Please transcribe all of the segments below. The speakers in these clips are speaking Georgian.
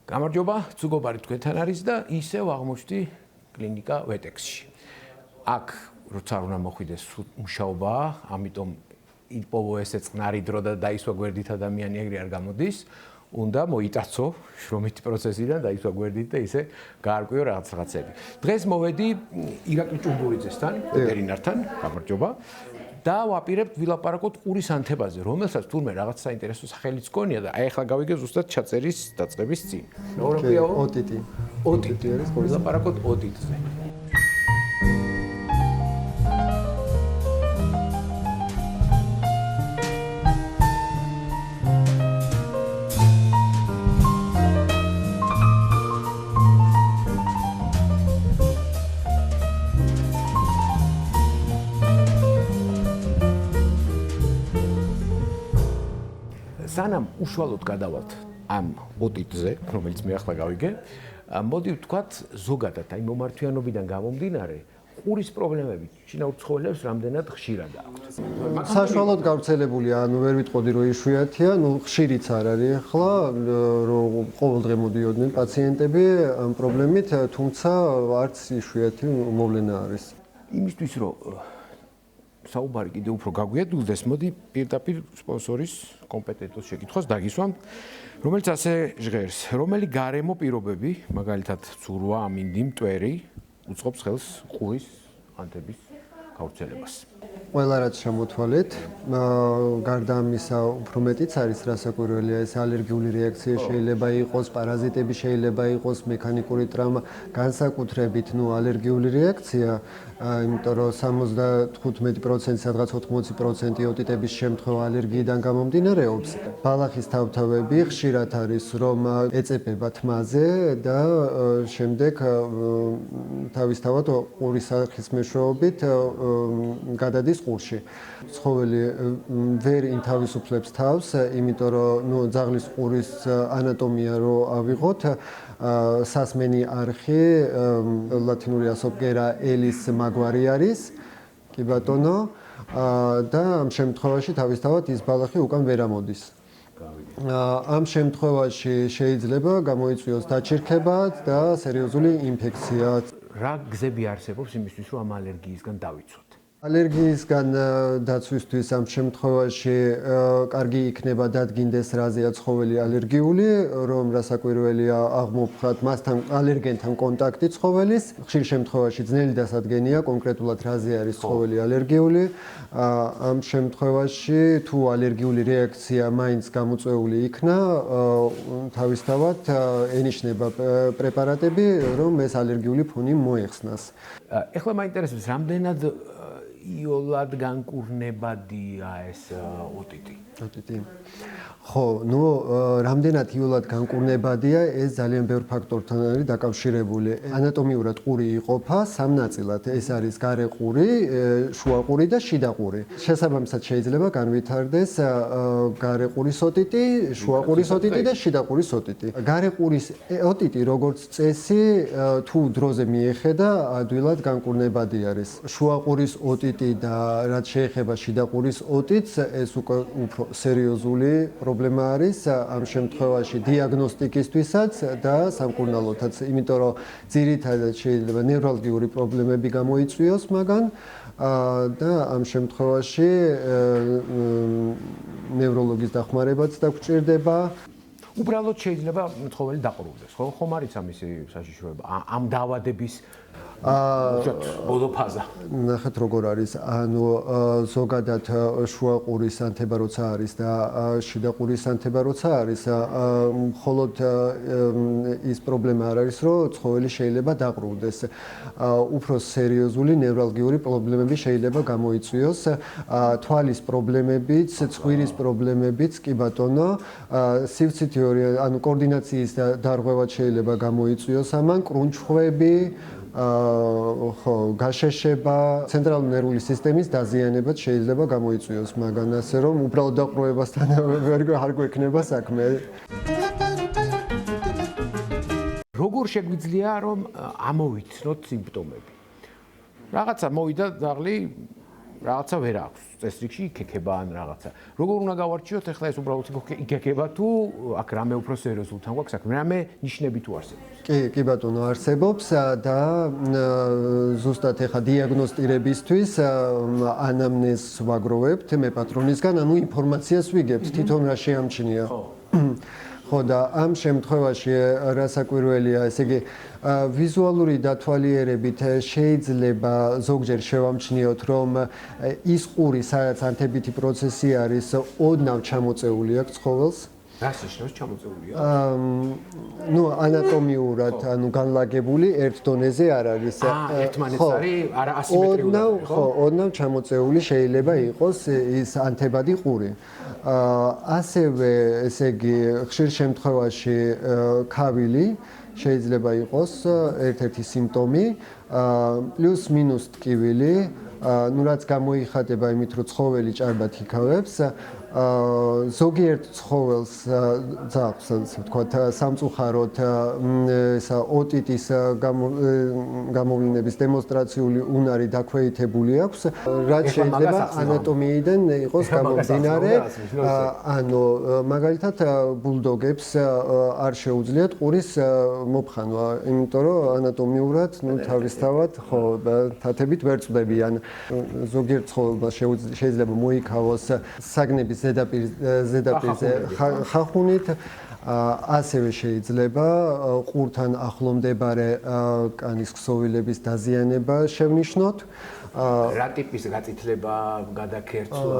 გამარჯობა, ცუგობარი თქვენთან არის და ისევ აღმოჩნდი კლინიკა ვეტექსში. აქ როცა არ უნდა მოხვიდეს მუშაობაა, ამიტომ იპოვო ესე წყნარი დრო და დაისვა გვერდით ადამიანი ეგრე არ გამოდის. უნდა მოიტაცო შრომითი პროცესიდან დაისვა გვერდით და ისე გაარკვიო რაღაცები. დღეს მოვედი ირაკლი ჭუმბურიძესთან, ვეტერინართან, გამარჯობა. და ვაპირებთ ვილაპარაკოთ ყურის ანთებაზე, რომელსაც თურმე რაღაც საინტერესო სახელიც გქონია და აი ახლა გავიგე ზუსტად ჩაწერის დაწყების წინ. როგორია? ოტიტი. ოტიტი არის ყურის ვილაპარაკოთ ოტიტზე. სანამ უშუალოდ გადავალთ ამ ოტიტზე, რომელიც მე ახლა გავიგე, მოდი ვთქვათ ზოგადად აი მომართვიანობიდან გამომდინარე, ყურის პრობლემები შინაურ ცხოველებს რამდენად ხშირად აქვთ. საშუალოდ გავრცელებულია, ანუ ვერ ვიტყოდი რომ იშვიათია, ხშირიც არ არის ახლა, რომ ყოველდღე მოდიოდნენ პაციენტები ამ პრობლემით, თუმცა არც იშვიათი მოვლენა არის. იმისთვის რომ საუბარი კიდევ უფრო გაგვიადვილდეს, მოდი პირდაპირ სპონსორის კომპეტენტოს შეკითხვას დაგისვამთ, რომელიც ასე ჟღერს, რომელი გარემო პირობები, მაგალითად ცურვა, ამინდი, მტვერი, უწყობს ხელს ყურის ანთების გავრცელებას. ყველა რაც შემოთვალეთ, გარდა ამისა, უფრო მეტიც არის რასაკვირველია, ეს ალერგიული რეაქცია შეიძლება იყოს, პარაზიტები შეიძლება იყოს, მექანიკური ტრავმა, განსაკუთრებით, ალერგიული რეაქცია, იმიტომ რომ 75% სადღაც 80% ოტიტების შემთხვევა ალერგიიდან გამომდინარეობს. ბალახის თავთავები ხშირად არის, რომ ეწებება თმაზე და შემდეგ თავისთავად ყურის სახის მეშვეობით გადადის ყურში. ცხოველი ვერ ინთავისუფლებს თავს, იმიტომ რომ ძაღლის ყურის ანატომია რო ავიღოთ, სასმენი არხი ლათინური ასოფგერა ელის მაგვარი არის, კი ბატონო, და ამ შემთხვევაში თავისთავად ის ბალახი უკან ვერ ამოდის. ამ შემთხვევაში შეიძლება გამოიწვიოს დაჩირქება და სერიოზული ინფექცია. რა გზები არსებობს იმისთვის, რომ ამ ალერგიისგან დავიცვათ? ალერგიისგან დაცვისთვის ამ შემთხვევაში კარგი იქნება დადგინდეს რაზეა ცხოველი ალერგიული, რომ რასაკვირველია აღმოფხვრათ მასთან ალერგენთან კონტაქტი ცხოველის. ხშირ შემთხვევაში ძნელი დასადგენია კონკრეტულად რაზე არის ცხოველი ალერგიული. ამ შემთხვევაში თუ ალერგიული რეაქცია მაინც გამოწვეული იქნა, თავისთავად ენიშნება პრეპარატები, რომ ეს ალერგიული ფონი მოეხსნას. ეხლა მაინტერესებს, რამდენად იოლად განკურნებადია ეს ოტიტი? ოტიტი. ხო, რამდენად იოლად განკურნებადია, ეს ძალიან ბევრ ფაქტორთან არის დაკავშირებული. ანატომიურად ყური იყოფა სამ ნაწილად. ეს არის გარე ყური, შუა ყური და შიდა ყური. შესაბამისად შეიძლება განვითარდეს გარე ყურის ოტიტი, შუა ყურის ოტიტი და შიდა ყურის ოტიტი. გარე ყურის ოტიტი, როგორც წესი, თუ დროზე მიეხედა, ადვილად განკურნებადი არის. შუა ყურის ოტიტი და რაც შეეხება შიდა ყურის ოტიტს, ეს უკვე უფრო სერიოზული პრობლემა არის ამ შემთხვევაში დიაგნოსტიკისთვისაც და სამკურნალოთაც, იმიტომ რომ ძირითადად შეიძლება ნევრალგიური პრობლემები გამოიწვიოს მაგან და ამ შემთხვევაში ნევროლოგის დახმარებაც დაგჭირდება. უბრალოდ შეიძლება ცხოველი დაყრუნდეს, ხო? ხომ არის ამისი საშიშროება? ამ დაავადების ბოლო ფაზა. ნახეთ როგორ არის, ანუ ზოგადად შუა ყურის ანთება როცა არის და შიდა ყურის ანთება როცა არის, მხოლოდ ის პრობლემა არ არის, რომ ცხოველი შეიძლება დაყრუნდეს. უფრო სერიოზული ნევრალგიური პრობლემები შეიძლება გამოიწვიოს, თვალის პრობლემებიც, ცხვირის პრობლემებიც, კი ბატონო, სივცითი ანუ კოორდინაციის დარღვევაც შეიძლება გამოიწვიოს ამან, კრუნჩხვები, ხო, გაშეშება, ცენტრალური ნერვული სისტემის დაზიანებაც შეიძლება გამოიწვიოს მაგან, ასე რომ უბრალოდ დაყრუებასთან არ გვექნება საქმე. როგორ შეგვიძლია რომ ამოვიცნოთ სიმპტომები? რაღაცა მოვიდა ძაღლი რაღაცა ვერ აქვს წესრიგში იქეკება ან რაღაცა. როგორ უნდა გავარჩიოთ ახლა ეს უბრალოდ იქეკება თუ აქ რამე უფრო სერიოზულთან გვაქვს აქ რამე ნიშნები თუ არსებობს? კი ბატონო არსებობს და ზუსტად ახლა დიაგნოსტირებისთვის ანამნეზს ვაგროვებთ მე პატრონისგან, ანუ ინფორმაციას ვიგებთ თვითონ რა შეამჩნია. ხო და ამ შემთხვევაში რასაკვირველია, ესე იგი ვიზუალური დათვალიერებით შეიძლება ზოგჯერ შევამჩნიოთ, რომ ის ყური, სადაც ანთებითი პროცესი არის, ოდნავ ჩამოწეული აქვს ცხოველს. რას ნიშნავს ჩამოწეულია? ნუ ანატომიურად, ანუ განლაგებული ერთ დონეზე არ არის. ერთმანეთს არის არა ასიმეტრიული. ხო, ოდნავ ჩამოწეული შეიძლება იყოს ის ანთებადი ყური. ასევე, ესე იგი, ხშირ შემთხვევაში ქავილი შეიძლება იყოს ერთ-ერთი სიმპტომი, პლუს მინუს ტკივილი, ნუ რაც გამოიხატება იმით, რომ ცხოველი ჭარბად იქავებს. ზოგიერთ ცხოველს ძაღლს, ასე ვთქვათ, სამწუხაროდ ესა ოტიტის გამოვლინების დემონსტრაციული უნარი დაქვეითებული აქვს, რაც შეიძლება ანატომიიდან იყოს გამომდინარე. ანუ მაგალითად ბულდოგებს არ შეუძლიათ ყურის მოფხანვა, იმიტომ რომ ანატომიურად, ნუ თავისთავად, ხო, თათებით ვერ წვდებიან. ზოგიერთ ცხოველს შეიძლება მოიქავოს საგნების ზედაპირზე ხახუნით, ასევე შეიძლება ყურთან ახლომდებარე კანის ქსოვილების დაზიანება შევნიშნოთ. რა ტიპის გაწითლება, გადაქერცვა?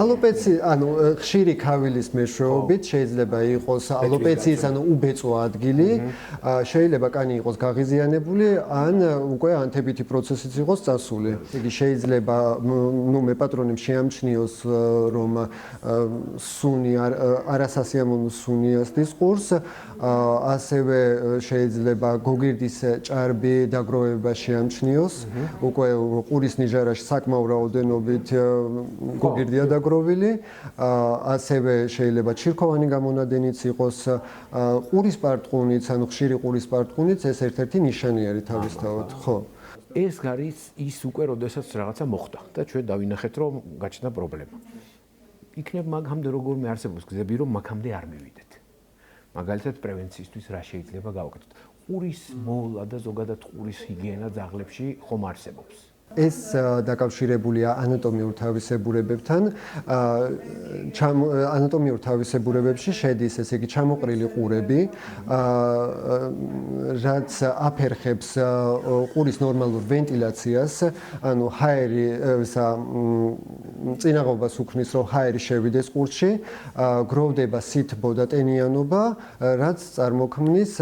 ალოპეცი, ანუ ხშირი ქავილის მეშვეობით შეიძლება იყოს ალოპეციის, ანუ უბეწო ადგილი, შეიძლება კანი იყოს გაღიზიანებული, ან უკვე ანთებითი პროცესიც იყოს წასული. იგი შეიძლება, ნუ მე პატრონებს შეამჩნიოს, რომ სუნი არასასიამოვნო სუნი ასდის ყურს, ასევე შეიძლება გოგირდის ჭარბი დაგროვება შეამჩნიოს, უკვე ყურის ნიჟარაში საკმაო რაოდენობით გოგირდია დაგროვილი, ასევე შეიძლება ჩირქოვანი გამონადენიც იყოს, ყურის პარტყუნიც, ანუ ხშირი ყურის პარტყუნიც, ეს ერთ-ერთი ნიშანი არის თავისთავად, ხო. ეს არის ის უკვე, როდესაც რაღაცა მოხდა და ჩვენ დავინახეთ, რომ გაჩნდა პრობლემა. იქნებ მაგამდე როგორმე არსებობს გზები, რომ მაგამდე არ მივიდეთ. მაგალითად, პრევენციისთვის რა შეიძლება გავაკეთოთ? ყურის მოვლა და ზოგადად ყურის ჰიგიენა ძაღლებში ხომ არსებობს? ეს დაკავშირებულია ანატომიურ თავისებურებებთან. ანატომიურ თავისებურებებში შედის, ესე იგი, ჩამოყრილი ყურები, რაც აფერხებს ყურის ნორმალურ ვენტილაციას, ანუ ჰაერი, წინაღობას უქმნის, რომ ჰაერი შევიდეს ყურში, გროვდება სითბო და ტენიანობა, რაც წარმოქმნის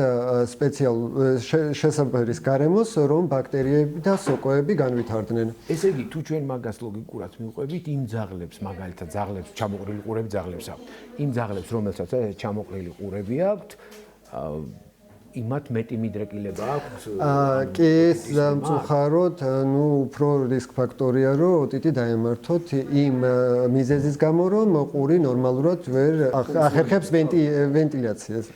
სპეციალურ შესაბამის გარემოს, რომ ბაქტერიები და სოკოები განვითარდნენ. ესე იგი, თუ ჩვენ მაგას ლოგიკურად მივყვებით, იმ ძაღლებს, მაგალითად, ძაღლებს ჩამოყრილი ყურები ძაღლებს აქვთ. იმ ძაღლებს, რომელსაც ჩამოყრილი ყურები აქვთ, იმათ მეტი მიდრეკილება აქვს? კი, სამწუხაროდ, ნუ უფრო რისკ ფაქტორია, რომ ოტიტი დაემართოთ იმ მიზეზის გამო, რომ ყური ნორმალურად ვერ ახერხებს ვენტილაციას.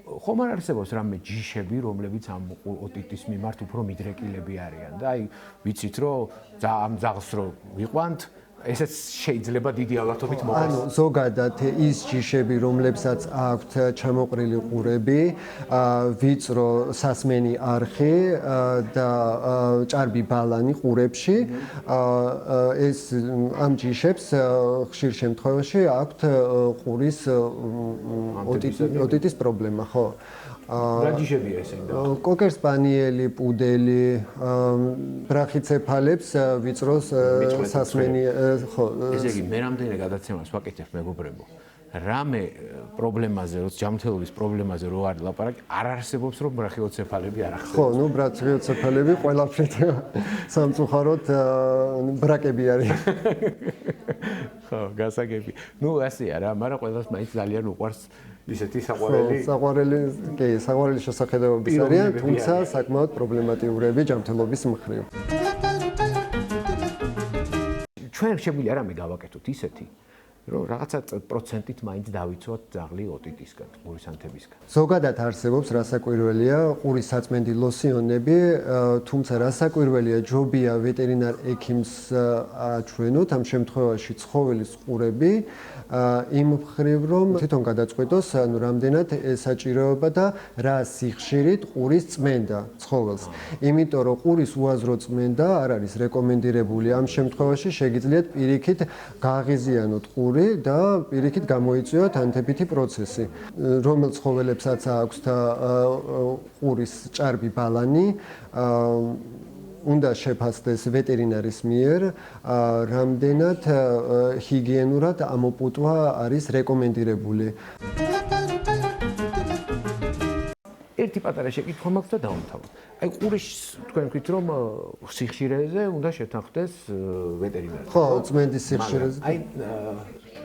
ხომ არ არსებობს რამე ჯიშები, რომლებიც ამ ოტიტის მიმართ უფრო მიდრეკილები არიან და აი ვიცით, რომ ამ ძაღლს რო ვიყვანთ, ესეც შეიძლება დიდი ალბათობით მოხდეს. ანუ ზოგადად ის ჯიშები, რომლებსაც აქვთ ჩამოყრილი ყურები, ვიწრო სასმენი არხი და ჭარბი ბალანი ყურებში, ეს ამ ჯიშებს ხშირ შემთხვევაში აქვთ ყურის ოტიტის პრობლემა, ხო? რა ჯიშებია ესენი? კოკერ სპანიელი, პუდელი, ბრახიცეფალებს ვიწრო სასმენი, ხო. ესე იგი, მე რამდენი გადაცემას ვაკეთებ მეგობრებო, რამე პრობლემაზე, ჯანმრთელობის პრობლემაზე რო არის ლაპარაკი, არ არსებობს რომ ბრახიოცეფალები არ ახსენებს. ხო, ნუ ბრახიოცეფალები ყველაფრით სამწუხაროდ ბრაკები არის. ხო, გასაგები. ნუ ასეა რა, მაგრამ ყველას მაინც ძალიან უყვარს ისეთი საყვარელი. საყვარელი, კი, საყვარელი შესახედებების არიან, თუმცა საკმაოდ პრობლემატიურები ჯანმრთელობის მხრივ. ჩვენ შეგვიძლია რამე გავაკეთოთ ისეთი, რომ რაღაცა პროცენტით მაინც დავიცვათ ძაღლი ოტიტისგან, ყურის ანთებისგან. ზოგადად არსებობს რასაკვირველია ყურის საწმენდი ლოსიონები, თუმცა რასაკვირველია ჯობია ვეტერინარ ექიმს აჩვენოთ ამ შემთხვევაში ცხოველის ყურები იმ მხრივ რომ თვითონ გადაწყვეტოს ანუ რამდენად ესაჭიროება და რა სიხშირით ყურის წმენდა ცხოველს. იმიტომ რომ ყურის უაზრო წმენდა არ არის რეკომენდირებული ამ შემთხვევაში შეგიძლიათ პირიქით გააღიზიანოთ ყური და პირიქით გამოიწვიოთ ანთებითი პროცესი. რომელ ცხოველებსაც აქვს და ყურის ჭარბი ბალანი უნდა შეფასდეს ვეტერინარის მიერ, რამდენად ჰიგიენურად ამოპუტვა არის რეკომენდირებული. ერთი პატარა შეკითხვა მაქვს და დავამთავროთ. აი ყურის თქვენ ვთქვით რომ სიხშირეზე უნდა შეთანხმდეს ვეტერინარი. ხო, წმენდის სიხშირეზე. აი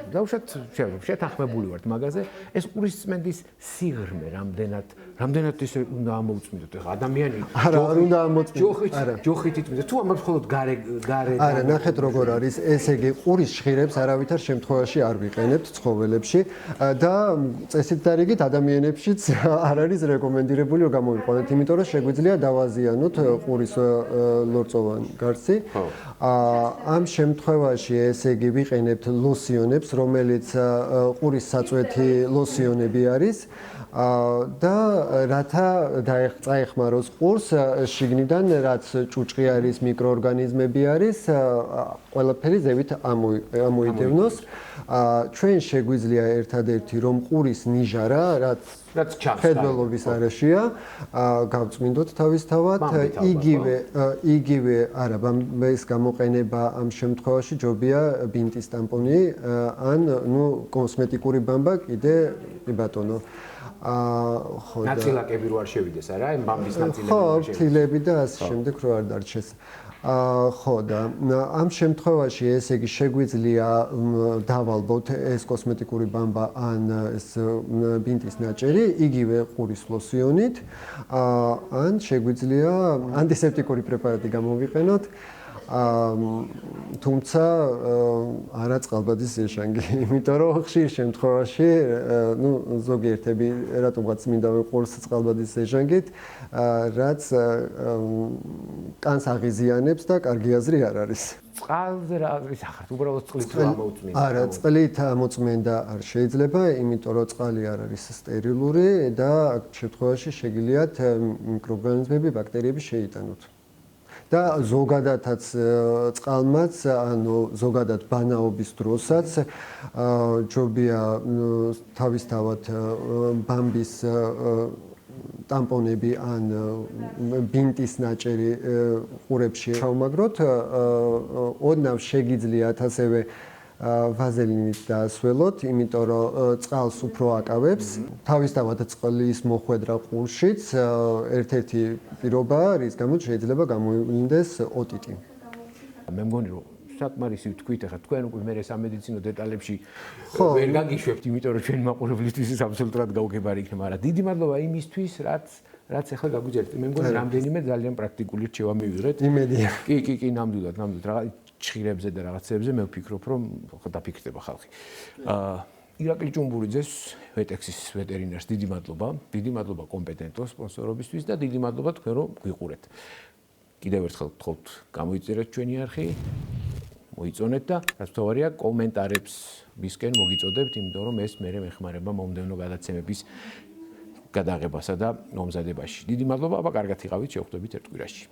დავუშვათ შეთანხმებული ვართ მაგაზე, ეს ყურის წმენდის სიღრმე რამდენად ისე უნდა ამოუწმინდოთ ახლა ადამიანი არა უნდა ამოწმინდოთ. ჯოხით იწმინდეთ. თუ ამას მხოლოდ გარე არა, ნახეთ როგორ არის, ესე იგი ყურის ჟღირებს არავითარ შემთხვევაში არ ვიყენებთ ცხოველებში და წესით და რიგით ადამიანებშიც არ არის რეკომენდირებული რომ გამოვიყვანოთ, იმიტომ რომ შეგვიძლია დავაზიანოთ ყურის ლორწოვანი გარსი. ამ შემთხვევაში ესე იგი ვიყენებთ ლოსიონებს, რომელიც ყურის საწვეთი ლოსიონები არის და რათა წაეხმაროს ყურს შიგნიდან რაც ჭუჭყი არის, მიკროორგანიზმები არის, ყველაფერი ზევით ამოიდევნოს. ჩვენ შეგვიძლია ერთადერთი რომ ყურის ნიჟარა, რაც ხედველობის არეშია, გავწმინდოთ თავისთავად. იგივე არა, ეს გამოყენება ამ შემთხვევაში ჯობია ბინტის ტამპონი ან კოსმეტიკური ბამბა კიდე ბატონო. ხო და ნაწილაკები რო არ შევიდეს არა იმ ბამბის ნაწილები ხო ფრთილები და ასე შემდეგ რო არ დარჩეს ხო და ამ შემთხვევაში ესე იგი შეგვიძლია დავალბოთ ეს კოსმეტიკური ბამბა ან ეს ბინტის ნაჭერი იგივე ყურის ლოსიონით ან შეგვიძლია ანტისეპტიკური პრეპარატი გამოვიყენოთ თუმცა არა წყალბადის ეშანგი, იმიტომ რომ ხშირ შემთხვევაში, ზოგიერთები რატომღაც მინდა ვიყურს წყალბადის ეშანგით, რაც კანს აღიზიანებს და კარგი აზრი არ არის. წყალზე რა აზრის ახართ, უბრალოდ წყლით ამოუწმინდა. არა, წყლით ამოწმენდა არ შეიძლება, იმიტომ რომ წყალი არ არის სტერილური და ამ შემთხვევაში შეგიძლიათ მიკროორგანიზმები, ბაქტერიები შეიტანოთ. და ზოგადადაც წყალმაც, ანუ ზოგადად ბანაობის დროსაც ჯობია თავისთავად ბამბის ტამპონები ან ბინტის ნაჭერი ყურებში ჩავმაგროთ, ოდნავ შეგიძლიათ ასევე ვაზელინით დაასველოთ, იმიტომ რომ წყალს უფრო აკავებს. თავისთავად წყლის მოხვედრა ყურშიც ერთ-ერთი პირობა, რის გამოც შეიძლება გამოვლინდეს ოტიტი. მე მგონი რომ საკმარისი ვთქვით, ახლა თქვენ უკვე მე სამედიცინო დეტალებში ვერ გაგიშვებთ, იმიტომ რომ ჩვენი მაყურებლისთვის ის აბსოლუტურად გაუგებარი იქნება, მაგრამ დიდი მადლობა იმისთვის, რაც ახლა გაგვიძერთ. მე მგონი რამდენიმე ძალიან პრაქტიკული რჩევა მივიღეთ. იმედია. კი, ნამდვილად, რაღაც ჭხირებზე და რაღაცებზე მე ვფიქრობ, რომ დაფიქრდება ხალხი. ირაკლი ჭუმბურიძეს, ვეტექსის ვეტერინარს დიდი მადლობა. დიდი მადლობა კომპეტენტო სპონსორობისთვის და დიდი მადლობა თქვენ რომ გვიყურეთ. კიდევ ერთხელ გთხოვთ, გამოიწერეთ ჩვენი არხი, მოიწონეთ და რაც თავარია კომენტარებს მისკენ მოგიწოდებთ, იმიტომ რომ ეს მე მეხმარება მომდევნო გადაცემების გადაღებასა და მომზადებაში. დიდი მადლობა, აბა კარგად იყავით, შევხვდებით ერთ კვირაში.